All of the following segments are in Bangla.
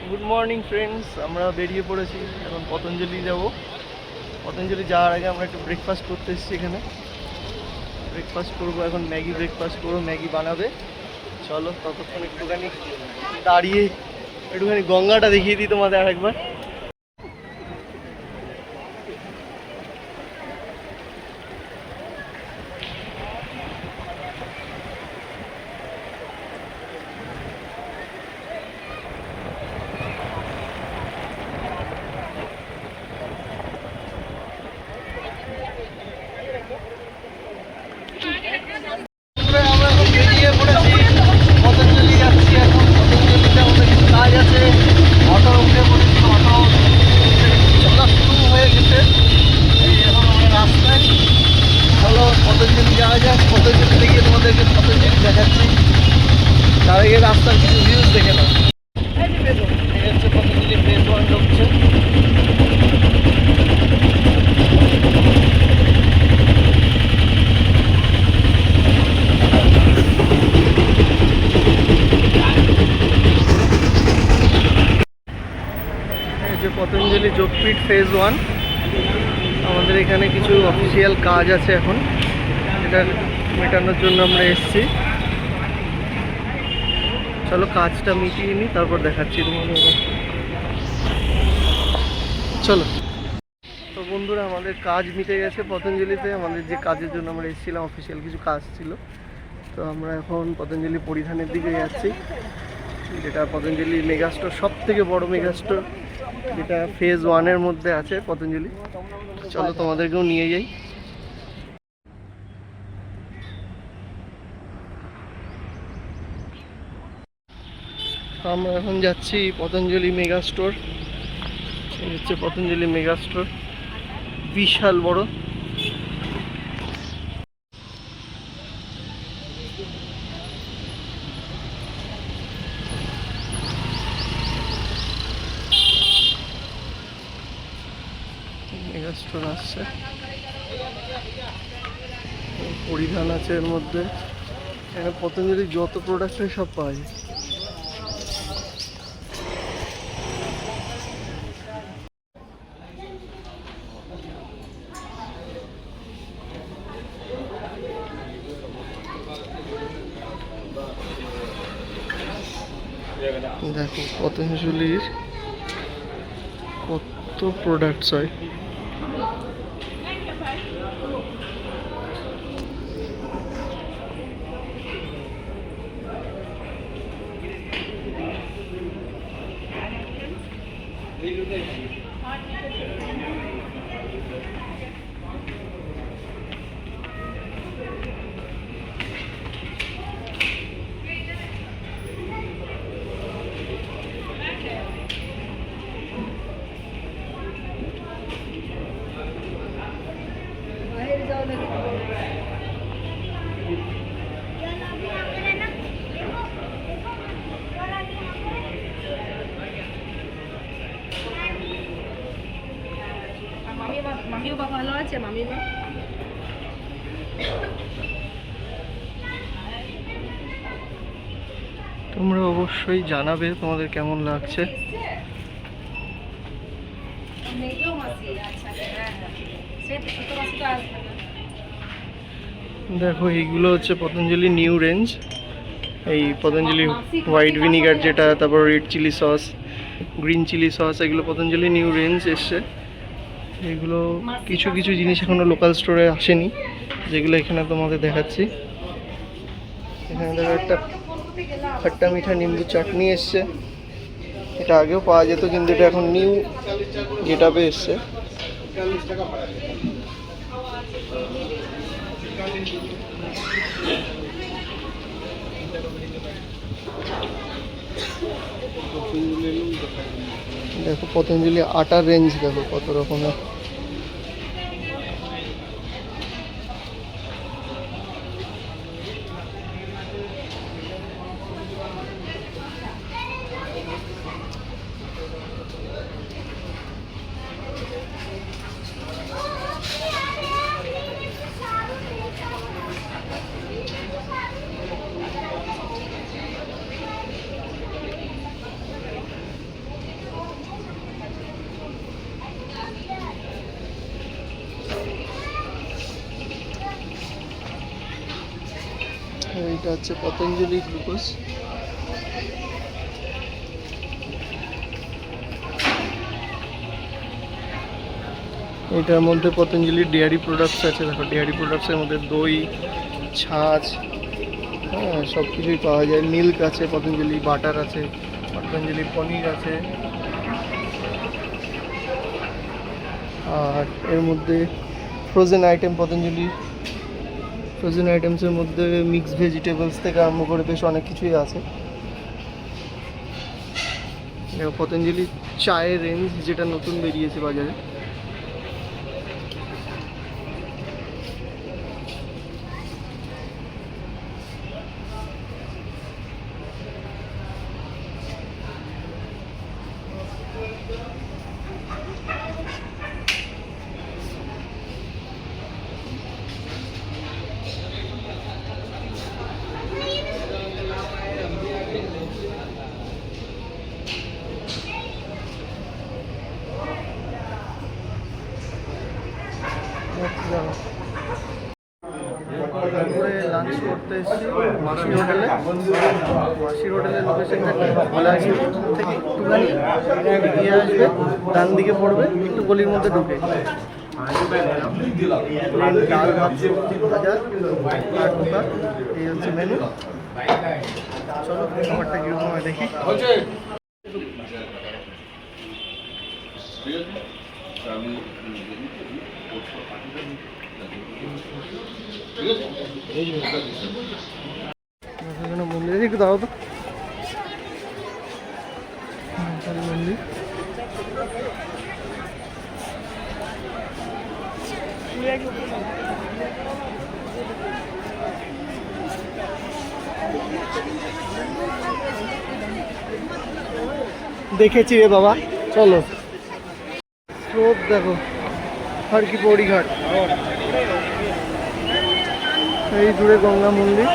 গুড মর্নিং ফ্রেন্ডস, আমরা বেরিয়ে পড়েছি এখন পতঞ্জলি যাব। পতঞ্জলি যাওয়ার আগে আমরা একটু ব্রেকফাস্ট করতে এসেছি এখানে। ব্রেকফাস্ট করবো এখন, ম্যাগি ব্রেকফাস্ট করবো, ম্যাগি বানাবে। চলো ততক্ষণ একটুখানি দাঁড়িয়ে একটুখানি গঙ্গাটা দেখিয়ে দিই তোমাদের আরেকবার। আমরা এখন বেরিয়ে পড়েছি, পতঞ্জলি যাচ্ছি এখন। পতঞ্জলিতে আমাদের কিছু কাজ আছে, অটো উঠে পড়েছি, অটো চলা শুরু হয়ে গেছে। এই এখন আমরা রাস্তায়, চলো পতঞ্জলি যাওয়া যাক। পতঞ্জলি দেখিয়ে তোমাদেরকে পতঞ্জলি দেখাচ্ছি, তার আগে রাস্তার কিছু ভিউজ দেখে নাও। এই হচ্ছে পতঞ্জলি ফেজ 1 ঢুকছে। পতঞ্জলি যোগপীঠ ফেজ 1। আমাদের এখানে কিছু অফিসিয়াল কাজ আছে এখন, এটা মেটানোর জন্য আমরা এসেছি। চলো কাজটা মিটিয়ে নিই, তারপর দেখাচ্ছি তোমাদের। চলো। তো বন্ধুরা, আমাদের কাজ মিটে গেছে পতঞ্জলিতে। আমাদের যে কাজের জন্য আমরা এসেছিলাম, অফিসিয়াল কিছু কাজ ছিল। তো আমরা এখন পতঞ্জলি পরিধানের দিকে যাচ্ছি, যেটা পতঞ্জলি মেগাস্টোর, সব থেকে বড় মেগাস্টোর, যেটা ফেজ 1-এর মধ্যে আছে পতঞ্জলি। চলো তোমাদেরকেও নিয়ে যাই। আমরা এখন যাচ্ছি পতঞ্জলি মেগাস্টোর। এই হচ্ছে পতঞ্জলি মেগাস্টোর, বিশাল বড়। মেগাস্টোর আসছে, পরিধান আছে এর মধ্যে। এখানে পতঞ্জলির যত প্রোডাক্ট হয় সব পাওয়া যায়। দেখো পতঞ্জলির কত প্রোডাক্টস হয়। ভালো আছে মামিমা। তোমরা অবশ্যই জানাবে তোমাদের কেমন লাগছে। দেখো এইগুলো হচ্ছে পতঞ্জলি নিউ রেঞ্জ। এই পতঞ্জলি হোয়াইট ভিনিগার যেটা, তারপর red chilli sauce, green chilli sauce, এগুলো পতঞ্জলি নিউ রেঞ্জ এসছে। এগুলো কিছু কিছু জিনিস এখনো লোকাল স্টোরে আসেনি, যেগুলো এখানে তোমাদের দেখাচ্ছি। এখানে দেখো একটা খট্টা মিঠা নিম্বু চাটনি এসছে। এটা আগেও পাওয়া যেত, কিন্তু এটা এখন নিউ গেটআপে এসছে। দেখো পতঞ্জলি আটার রেঞ্জ দেখো কত রকমের। এটা হচ্ছে পতঞ্জলি গ্লুকোজ। এটার মধ্যে পতঞ্জলি ডেয়ারি প্রোডাক্টস আছে। দেখো ডেয়ারি প্রোডাক্টসের মধ্যে দই, ছাঁচ, হ্যাঁ সব কিছুই পাওয়া যায়। মিল্ক আছে, পতঞ্জলি বাটার আছে, পতঞ্জলি পনির আছে। আর এর মধ্যে ফ্রোজেন আইটেম, পতঞ্জলি ফ্রোজেন আইটেমসের মধ্যে মিক্স ভেজিটেবলস থেকে আরম্ভ করে বেশ অনেক কিছুই আছে। পতঞ্জলি চায়ের রেঞ্জ যেটা নতুন বেরিয়েছে বাজারে। তারপরে লাঞ্চ করতে এসেছি মাসির হোটেলে। মাসির হোটেলের লোকেশনটা গলাচির থেকে একটুখানি এগিয়ে আসবে, ডান দিকে পড়বে, একটু গলির মধ্যে ঢুকে ডাল ভাত সবজি ভাজা আর ঢোকা, এই হচ্ছে মেনু। চলো খাবারটা কীরকম হয় দেখি। মন্দিরে একটু দাও তো, মন্দির দেখেছি রে বাবা। চলো স্রোত দেখো, আর কি পৌড়ি ঘাট, এই দূরে গঙ্গা মন্দির।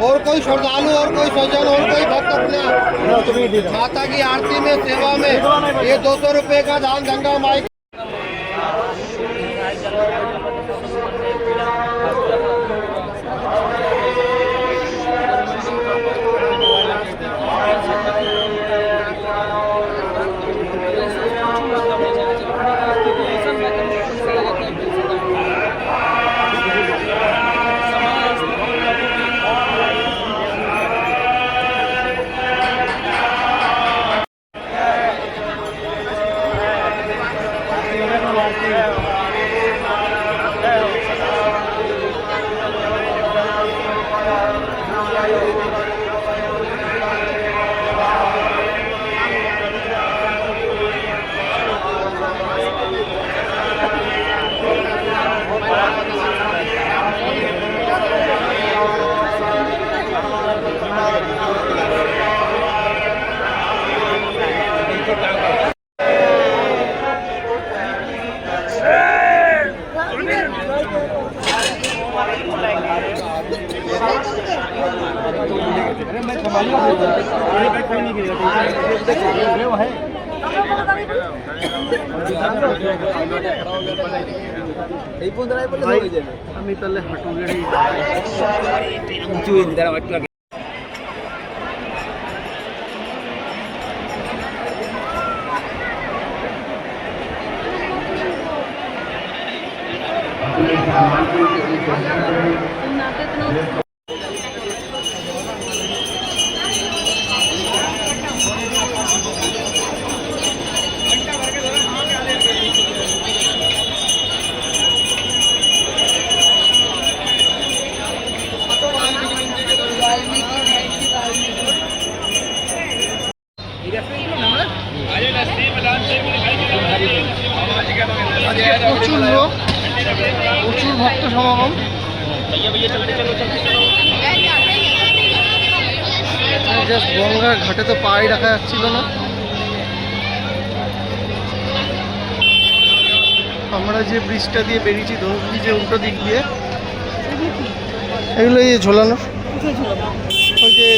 और कोई श्रद्धालु और कोई सज्जन और कोई भक्त अपने माता की आरती में सेवा में ये 200 रुपए का दान गंगा माई। कोई नहीं ভাই, আমি তাহলে হাঁটু গেড়েই আজকে প্রচুর লোক, প্রচুর ভক্ত সমাগম। জাস্ট গঙ্গার ঘাটে তো পাই রাখা যাচ্ছিল না। আমরা যে ব্রিজটা দিয়ে বেরিয়েছি, ধনুক ব্রিজের উল্টো দিক দিয়ে, এগুলো এই ঝোলানো ওই যে